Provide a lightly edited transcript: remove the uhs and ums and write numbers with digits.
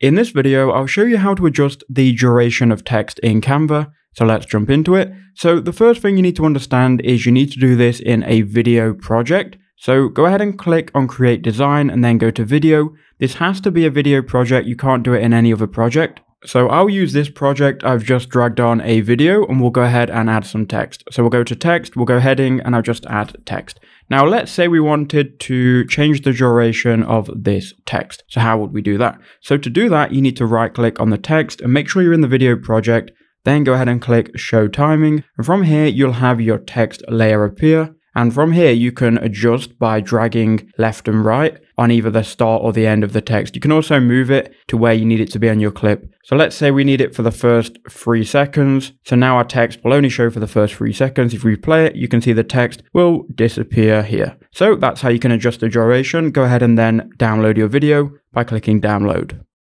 In this video, I'll show you how to adjust the duration of text in Canva. So let's jump into it. So the first thing you need to understand is you need to do this in a video project. So go ahead and click on Create Design and then go to Video. This has to be a video project. You can't do it in any other project. So I'll use this project. I've just dragged on a video and we'll go ahead and add some text. So we'll go to text, we'll go heading, and I'll just add text. Now let's say we wanted to change the duration of this text. So how would we do that? So to do that, you need to right click on the text and make sure you're in the video project. Then go ahead and click Show Timing. And from here, you'll have your text layer appear. And from here, you can adjust by dragging left and right on either the start or the end of the text. You can also move it to where you need it to be on your clip. So let's say we need it for the first 3 seconds. So now our text will only show for the first 3 seconds. If we play it, you can see the text will disappear here. So that's how you can adjust the duration. Go ahead and then download your video by clicking download.